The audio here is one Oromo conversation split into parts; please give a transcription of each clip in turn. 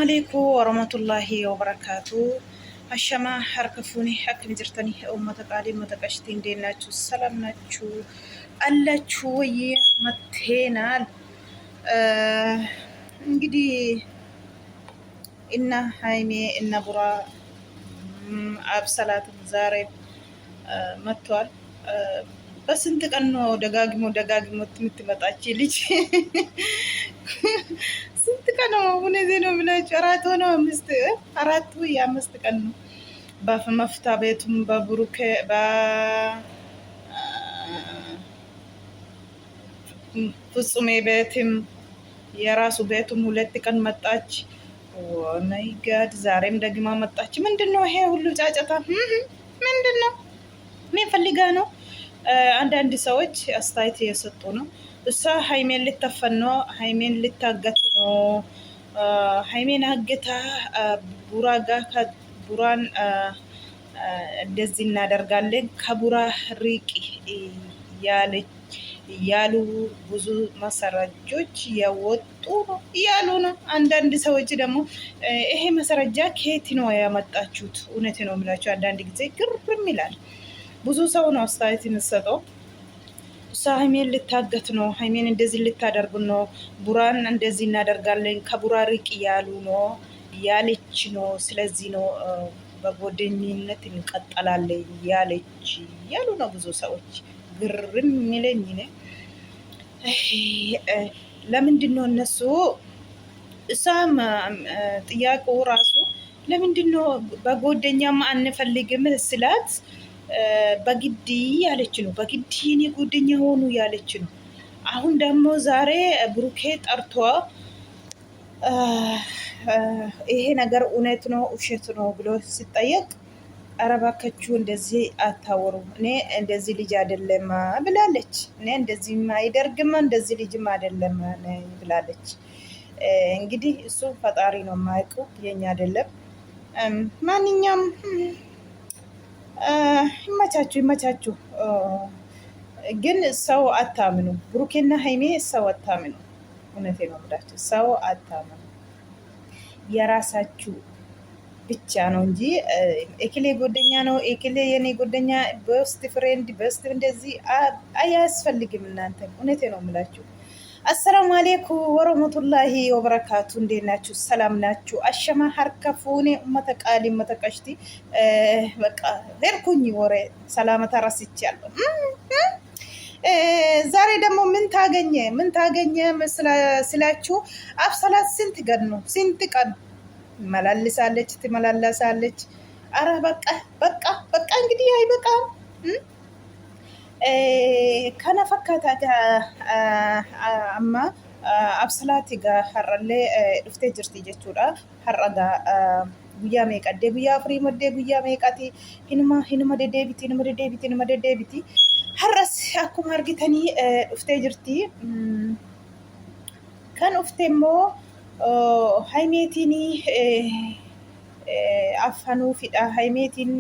عليكم ورحمة الله وبركاته. الشما حركفوني حكم جرتني أمة قالي متقشتين ديناتشو السلام ناتشو ألا شوي متينال እንግዲህ እና ሃይሜ እና ቡራ አብሰላት ዛሬ መጥቷል። በስንት ቀን ነው ደጋግሞ የምትመጣች ልጅ? ስንት ቀን ነው? እውነቴን ነው የምላችሁ። አራት ወይ አምስት ቀን ነው። በመፍታ ቤቱም በብሩኬ በፍጹሜ ቤትም የራሱ ቤቱም ሁለት ቀን መጣች። ማይ ጋድ ዛሬም ደግማ መጣች። ምንድነው ይሄ ሁሉ ጫጫታ? ምንድነው? ምን ፈልጋ ነው? አንዳንድ ሰዎች አስተያየት እየሰጡ ነው። እሷ ሃይሜን ልትተፈን ነው፣ ሃይሜን ልታገት ነው። ሃይሜን አግታ ቡራን እንደዚህ እናደርጋለን ከቡራ ሪቂ እያሉ ብዙ መሰረጆች ያወጡ ነው እያሉ ነው። አንዳንድ ሰዎች ደግሞ ይሄ መሰረጃ ከየት ነው ያመጣችሁት? እውነት ነው የምላችሁ። አንዳንድ ጊዜ ግርም ይላል። ብዙ ሰው ነው አስተያየት የሚሰጠው። እሷ ሃይሜን ልታገት ነው፣ ሃይሜን እንደዚህ ልታደርጉ ነው፣ ቡራን እንደዚህ እናደርጋለን ከቡራ ርቅ እያሉ ነው ያለች ነው። ስለዚህ ነው በጓደኝነት እንቀጠላለን ያለች ያሉ ነው ብዙ ሰዎች። ግርም የሚለኝ ለምንድን ነው እነሱ እሷም ጥያቄው ራሱ ለምንድን ነው በጓደኛማ አንፈልግም ስላት በግድ ያለች ነው። በግድ የኔ ጓደኛ ሆኑ ያለች ነው። አሁን ደግሞ ዛሬ ብሩኬ ጠርቶ ይሄ ነገር እውነት ነው ውሸት ነው ብሎ ሲጠየቅ ኧረ እባካችሁ እንደዚህ አታወሩ፣ እኔ እንደዚህ ልጅ አይደለም ብላለች። እኔ እንደዚህ አይደርግም እንደዚህ ልጅም አይደለም ብላለች። እንግዲህ እሱ ፈጣሪ ነው የማያውቀው፣ የኛ አይደለም። ማንኛውም ይመቻችሁ። ግን ሰው አታምኑ። ብሩኬና ሃይሜ ሰው አታምኑ። እውነቴ ነው ብላችሁ ሰው አታምኑ። የራሳችሁ ብቻ ነው እንጂ ኤክሌ ጎደኛ ነው ኤክሌ የኔ ጎደኛ በስት ፍሬንድ በስት እንደዚህ አያስፈልግም። እናንተ እውነቴ ነው የምላችሁ። አሰላሙ አሌይኩም ወረህመቱላሂ ወበረካቱ። እንዴት ናችሁ? ሰላም ናችሁ? አሸማ ሀርከፉኔ መተቃሊ መተቀሽቲ በቃ ሄድኩኝ ወሬ ሰላመታ ረስቻለሁ። ዛሬ ደግሞ ምን ታገኘ ስላችሁ አብሰላት ስንት ቀን ትመላለሳለች። አረ በቃ እንግዲህ አይበቃም። ከነፈካታ አማ አብሰላት ጋ ሀረሌ ዱፍቴ ጅርቲ ጀቹዳ ሀረጋ ጉያ ሜቀዴ ጉያ ፍሪ መዴ ጉያ ሜቃቲ ሂንማ ደዴቢቲ ሀረስ አኩማ አርጊተኒ ዱፍቴ ጅርቲ ከን ኡፍቴሞ ሃይሜቲኒ አፋኑ ፊዳ ሃይሜቲን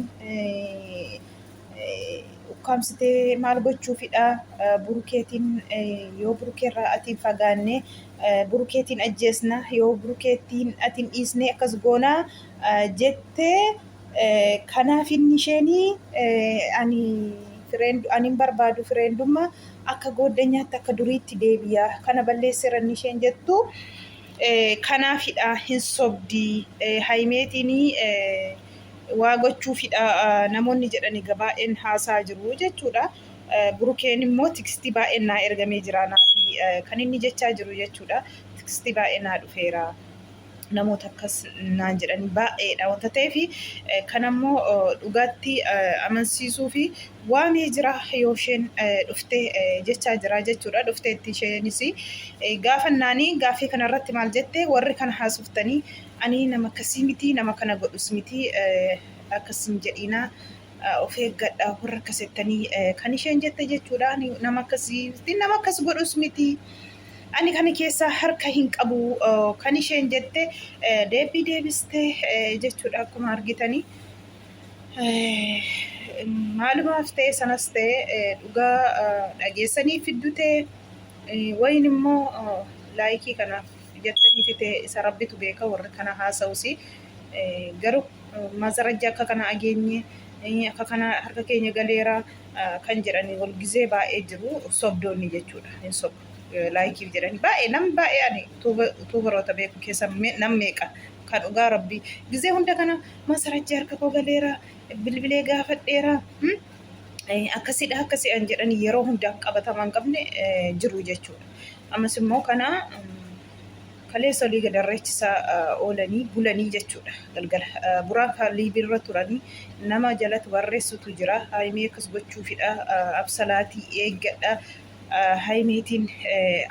ukkaamsitee maal gochuufidha burukeetiin yoo burukeerraa atiin fagaanne burukeetiin ajjeesna yoo burukeetiin atiin dhiisne akkas goonaa jettee kanaaf inni isheenii anin barbaadu fireendummaa akka gooddanyaatti akka duriitti deebi'a kana balleessiran isheen jettu kanaafidha hin sobdii haymeetinii waa gochuufidha namoonni jedhani gabaa'een haasaa jiru jechuudha. Burukeen immoo tikstii baay'een naa ergamee jira naafi kan inni jechaa jiru jechuudha. Tikstii baay'ee naa dhufeera namoota akkas naan jedhani baay'eedha wanta ta'eef kanammoo dhugaatti amansiisuu fi waamee jira yoo isheen dhufte jechaa jira jechuudha. Dhufteetti isheenis gaafannaanii gaaffii kanarratti maal jette warri kana haasuftanii ani nama akkasii miti nama kana godhus miti akkasin jedhina of eeggadha warra akkasettanii kan isheen jette jechuudha. Nama akkasii nama akkas godhus miti ani kana keessa harka hin qabu kan isheen jette deebiste jechuudha. Akkuma argitanii maalumaaf ta'e sanas ta'e dhugaa dhageessanii fiddute wayin immoo laayikii kanaaf jettanii jedhaniiti isa rabbitu beeka warra kana haasa'usi. Garuu mazarajja akka kana ageenye akka kana harka keenya galeera kan jedhanii wal gizee baay'ee jiru sobdoonni jechuudha. Hin sobu laayikiif jedhanii baay'ee nam baay'ee ani tuubaroota beeku keessa nam meeqa kan dhugaa rabbii gizee hunda kana mazarajja harka koo galeera bilbilee gaafadheera. Akkasidha akkasii an jedhanii yeroo hundaan qabataman qabne jiru jechuudha. Ammas immoo kana kaleessa olii gadarreechisaa oolanii bulanii jechuudha. Galgala buraan kaalii birra turanii nama jalatti barreessutu jira. Haayimee akkas gochuufidha. Absalaatii eeggadha. Haayimeetiin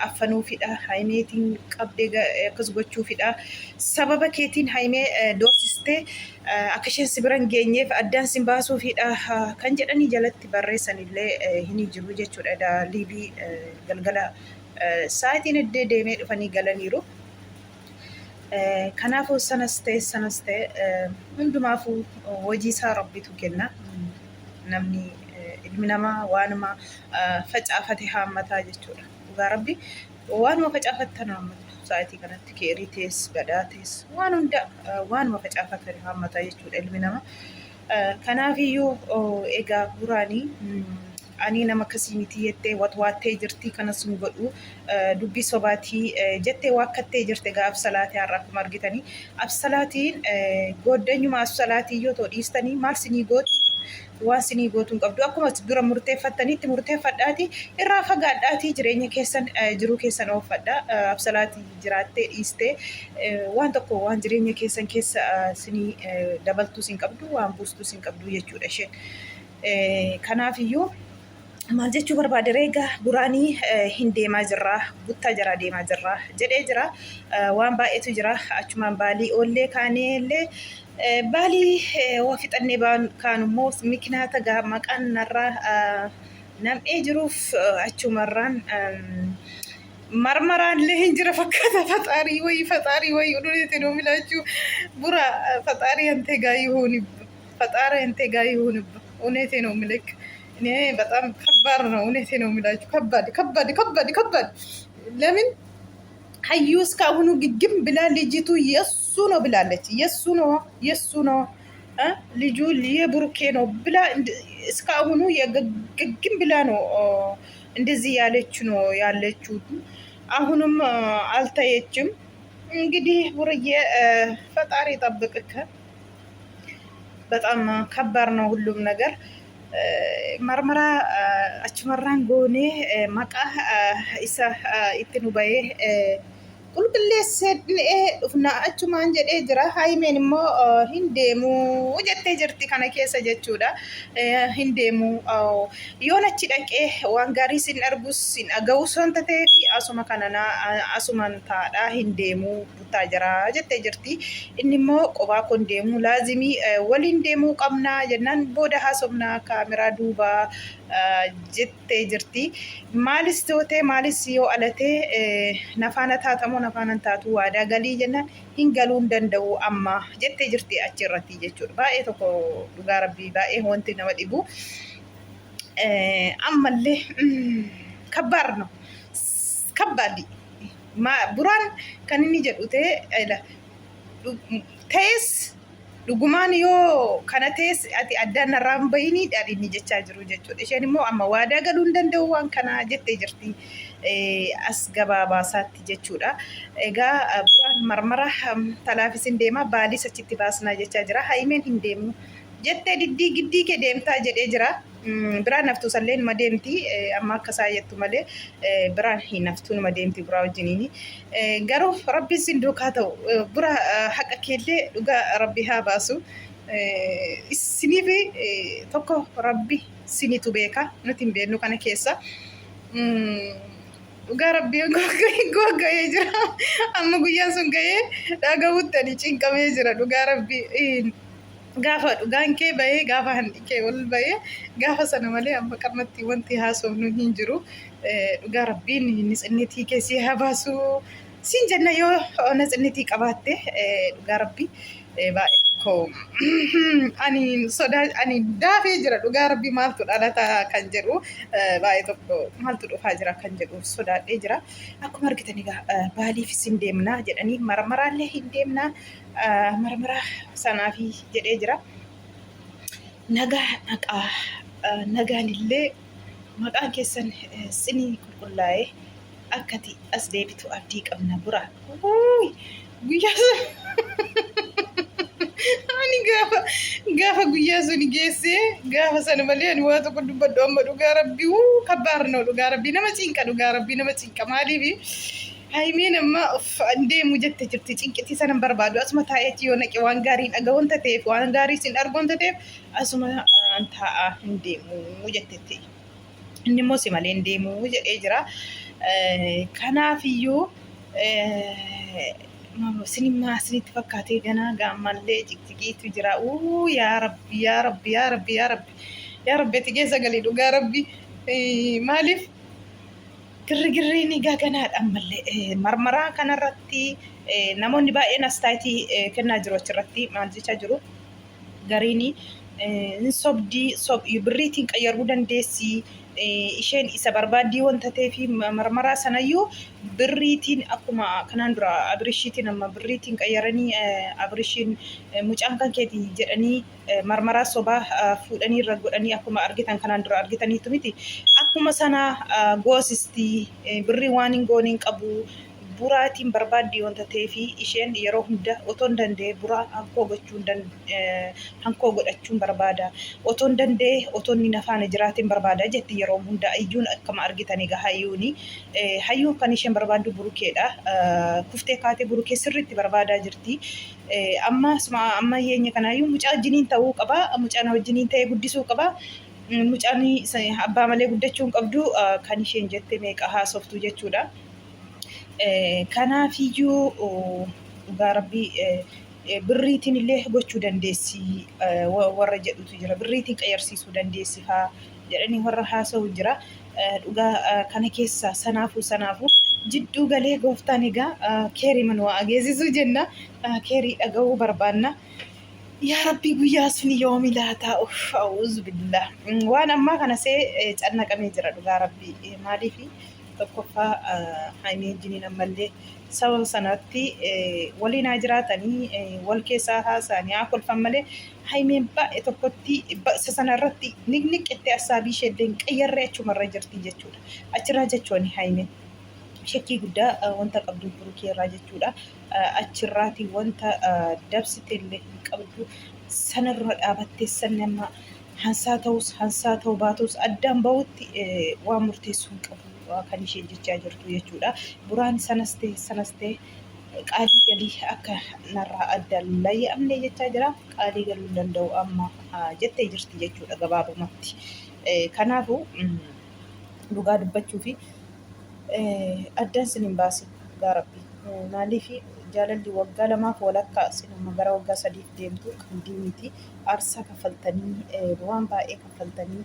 affanuufidha. Haayimeetiin qabdee akkas gochuufidha. Sababa keetiin haayimee doorsistee akka isheen si bira hin geenyeef addaan si baasuufidha kan jedhanii jalatti barreessanillee hin jiru jechuudha. Liibii galgala sa'aatiin iddee deemee dhufanii galaniiru. Kanaafuu sanas ta'e hundumaafuu hojii isaa rabbitu kenna. Namni ilmi namaa waanuma facaafate haammataa jechuudha. Dhugaa rabbi waanuma facaafattan haammata. Sa'aatii kanatti keerii tees gadaa tees waan hunda waanuma facaafatan haammataa jechuudha ilmi namaa. Kanaafiyyuu egaa buraanii ani nama akkasii miti jettee watwaattee jirti kanas nu godhu dubbii sobaatii jettee waakkattee jirte gaa Absalaatii har'a akkuma argitanii. Absalaatiin gooddanyuma Absalaatii yoo ta'u dhiistanii maal sinii gooti waan sinii gootuun qabdu akkuma dura murteeffattaniitti murteeffadhaati irraa fagaadhaatii jireenya keessan jiruu keessan oofadha. Absalaatii jiraattee dhiistee waan tokko waan jireenya keessan keessa sinii dabaltuu sin qabdu waan buustuu sin qabdu jechuudha isheen. Kanaafiyyuu maal jechuu barbaade reegaa buraanii hin deemaa jirraa buttaa jara deemaa jirraa jedhee jira. Waan baay'eetu jira achumaan baalii oollee kaaneellee baalii waa fixannee kaanummoo mikinaata gaa maqaan narraa nam'ee jiruuf achumarraan marmaraallee hin jira fakkaata. Faxaarii wayii uduleete noo milaachuu bura faxaarii hantee gaayii hoonibba faxaara hantee gaayii hoonibba uneete noo milek እኔ በጣም ከባድ ነው እውነቴ ነው የሚላችሁ ከባድ ለምን ሀዩ እስካሁኑ ግግም ብላ ልጅቱ የሱ ነው ብላለች የሱ ነው ልጁ የብሩኬ ነው ብላ እስካሁኑ የግግም ብላ ነው እንደዚህ ያለችው አሁንም አልታየችም እንግዲህ ቡርዬ ፈጣሪ ጠብቅከ በጣም ከባድ ነው ሁሉም ነገር marmara achumarraan goonee maqaa isa itti nu bahee qulqulleessee dhufna achumaan jedhee jira. Haayimeen immoo hin deemuu jettee jirti kana keessa jechuudha. Hin deemuu yoon achi dhaqee waan gaarii sin argus sin dhaga'us wanta ta'eef asuma kanana asuman taadhaa hin deemuu buttaa jira jettee jirti. Inni immoo qophaa kun deemuu laazimii waliin deemuu qabnaa jennaan booda haasofnaa kaameraa duubaa jettee jirti. Maalis tootee maalis yoo alatee nafaana taatamoo nafaanan taatu waadaa galii jennaan hin galuu hin danda'u amma jettee jirti achirratti jechuudha. Baay'ee tokko dhugaa rabbii baay'ee wanti nama dhibu. Ammallee kabbaar no kabbaadhi buraan kan inni jedhu ta'es dhugumaan yoo kana ta'es ati addaan narraan bahini dhaadhinni jechaa jiru jechuudha. Isheen immoo amma waadaa galuu hin danda'u waan kana jettee jirti as gabaabaasaatti jechuudha. Egaa buraan marmara talaafisin deema baaliis achitti baasnaa jechaa jira. Haayimeen hin deemu jettee giddii kee deemtaa jedhee jira. Biraan naftuu sallee numa deemti amma akka isaa jettu malee biraan hin naftuu numa deemti biraa wajjiniini. Garuu rabbiin sin duukaa ta'u bura haqa keellee dhugaa rabbi haa baasu. Isiniif tokko rabbi sinitu beeka nuti hin beeknu kana keessa. Dhugaa rabbiin gogga'ee jira. Amma guyyaan sun ga'ee dhaga'uutti ani cinqamee jira dhugaa rabbii. Gaafa dhugaan kee bahee gaafa hanqi kee ol bahee gaafa sana malee amma qammatti wanti haasofnu hin jiru. Dhugaa rabbiin nitsinnitii keessi haa baasu siin jenna yoo nitsinnitii qabaatte dhugaa rabbii baay'ee tokko ani sodaa ani daafee jira dhugaa rabbii maaltu dhalata kan jedhu baay'ee tokko maaltu dhufaa jira kan jedhu sodaadhee jira. Akkuma argitan egaa baaliifis hin deemnaa jedhanii marmaraallee hin deemnaa marmara sanaafi jedhee jira. Nagaa naqaa nagaanillee maqaan keessan sinii qulqullaa'ee akkati as deebitu abdii qabna bura. Guyyaa ani gaafa guyyaa sun geessee gaafa sana malee ani waa tokko dubbadhu amma dhugaa rabbii kabbaarnoo dhugaa rabbii nama cinqa dhugaa rabbii nama cinqa maaliif haimeen amma deemu jette jirti cinqitii sanan barbaadu asuma taa'eechi yoo naqe waan gaarii dhaga wanta ta'eef waan gaarii sin argu wanta ta'eef asuma taa'aa hin deemu jettetti inni immoo si malee hin deemu jedhee jira. Kanaafiyyuu sinimmaa sinitti fakkaatee ganaa gaammallee jigjigiitu jira. Yaa rabbi yaa rabbi yaa rabbi yaa rabbi yaa rabbi ati keessa galii dhugaa rabbi maaliif girrigirriin egaa ganaadha ammallee marmaraa kanarratti namoonni baay'een astaayitii kennaa jiru achirratti maal jechaa jiru gariini sobdii birriitiin qayyaruu dandeessi. Isheen isa barbaaddii wanta ta'eef marmaraa sanayyuu birriitiin akkuma kanaan dura abrishiitiin amma birriitiin qayyaranii abrishiin mucaan kan keeti jedhanii marmaraa sobaa fuudhanii irra godhanii akkuma argitan kanaan dura argitaniitu miti akkuma sana goosistii birrii waan hin gooniin qabu buraatiin barbaaddii wanta ta'eef isheen yeroo hunda otoo hin danda'e buraa hankoo godhachuun barbaada otoo hin danda'e otoo inni nafaana jiraatiin barbaada jetti yeroo hunda iyyuun akkama argitan egaa hayyuun kan isheen barbaaddu burukeedha kuftee kaatee burukee sirriitti barbaadaa jirti amma yeenya kanaayyuu mucaa wajjiniin ta'uu qaba mucaan wajjiniin ta'ee guddisuu qaba. Mucaan abbaa malee guddachuu hin qabdu kan isheen jette meeqa haasoftu jechuudha. Kanaafiyyuu dhugaa rabbii birriitiin illee gochuu dandeessi warra jedhutu jira birriitiin qayyarsiisuu dandeessi haa jedhanii warra haasa'u jira. Dhugaa kana keessa sanaafuu jidduu galee gooftaan egaa keerii manuu ageessisuu jenna keerii dhaga'uu barbaanna. Yaa rabbii guyyaa sun yoomi laataa a'uuzu billah waan ammaa kana see cannaqamee jira dhugaa rabbii maaliifi tokkoffaa haimeen jiniin ammallee sababa sanatti waliin haa jiraatanii wal keessaa haasa'anii haa kolfan malee haimeen baay'ee tokkotti isa sanarratti niqniqqettee assaabii isheellee hin qayyarree achumarra jirti jechuudha. Achirraa jechuun haimeen shakkii guddaa wanta qabdu burukeerraa jechuudha. Achirraatii wanta dabsiteellee hin qabdu sanarra dhaabattee sanni amma hansaa ta'uu baatus addaan bahutti waan murteessuu hin qabu. Kan isheen jechaa jirtu jechuudha. Buraan sanas ta'e qaalii galii akka narraa addaan layya'amne jechaa jira. Qaalii galuu danda'u amma jettee jirti jechuudha gabaabumatti. Kanaafuu dhugaa dubbachuu fi addaan sin hin baasin dhugaa rabbii. Maaliif jaalalli waggaa lamaaf walakkaa sinuma gara waggaa sadiif deemtu kan diimiti aarsaa kaffaltanii waan baay'ee kaffaltanii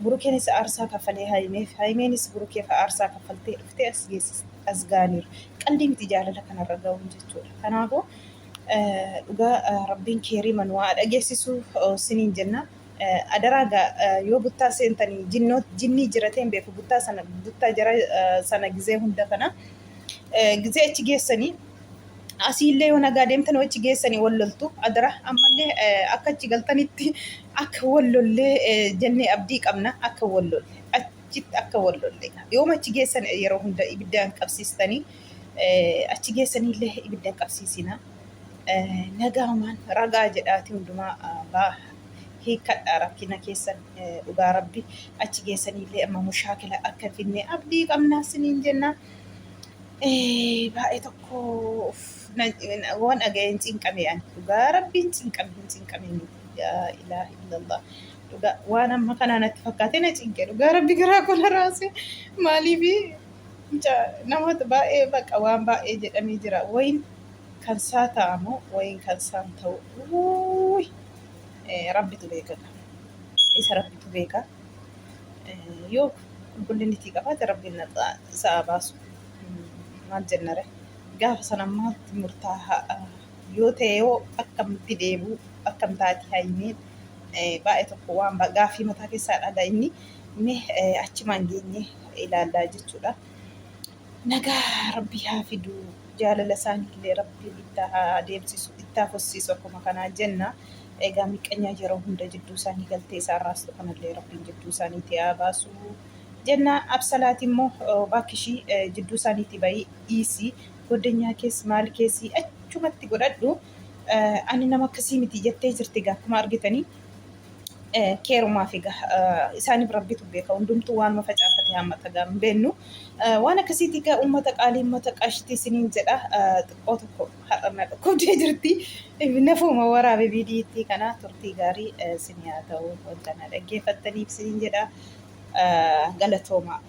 burukeenis aarsaa kaffalee haimeenis burukeef aarsaa kaffaltee dhuftee as gaaniiru qalbii miti jaalala kanarra ga'uun jechuudha. Kanaafuu dhugaa rabbiin keerii manuu dhageessisuu siniin jenna. Adaraagaa yoo buttaa seentanii jinnii jirateen beeku buttaa jara sana gizee hunda kana gizee achi geessanii asiillee yoo nagaa deemtan achi geessanii wal loltu adara ammallee akka achi galtanitti akka wal lollee jennee abdii qabna akka wal lolle achitti akka wal lolle yooma achi geessan yeroo hunda ibiddaan qabsiistanii achi geessaniillee ibiddaan qabsiisina nagaamaan ragaa jedhaati hundumaa hiikkadhaa rakkina keessan dhugaa rabbi achi geessaniillee amma mushaakila akka finne abdii qabnaa siniin jenna. Baay'ee tokko waan dhaga'een cinqame ani dhugaa rabbiin cinqame yaa ilaaha illallah dhugaa waan amma kanaa natti fakkaate na cinqe dhugaa rabbi garaa kola raase maaliif namoota baay'ee baqa waan baay'ee jedhamee jira wayin kan isaa ta'amoo wayin kan isaan ta'u rabbitu beeka isa rabbitu beeka yoo qulqullinni itti qabaate rabbiin isaa baasu. Maal jennare gaafa sana maaltu murtaa'a yoo ta'e yoo akkamitti deebi'u akkam taati Haayimeen baay'ee tokko waan gaaffii mataa keessaa dhagaa inni achumaan geenye ilaallaa jechuudha. Nagaa rabbi haa fidu jaalala isaaniillee rabbi itti haa deemsisu itti haa fufsiisu akkuma kanaa jenna. Egaa miqqanyaa yeroo hunda jidduu isaanii galtee isaarraas kanallee rabbiin jidduu isaaniitti haa baasu jenna. Absalaati immoo bakki ishii jidduu isaaniitti bahii dhiisii goddanyaa keessa maal keessi achumatti godhadhu ani nama akkasii miti jettee jirti egaa akkuma argitanii. Keerumaa fi isaaniif rabbitu beeka hundumtuu waan facaafate hammata gaarii beennu waan akkasiitii gaa uummata qaalii uummata qaashtii isiniin jedha xiqqoo tokko har'ana dhukkubdee jirti nafuma waraabee viidiyoitti kana turtii gaarii isin haa ta'u wanta na dhaggeeffattaniif isiniin jedha galatooma.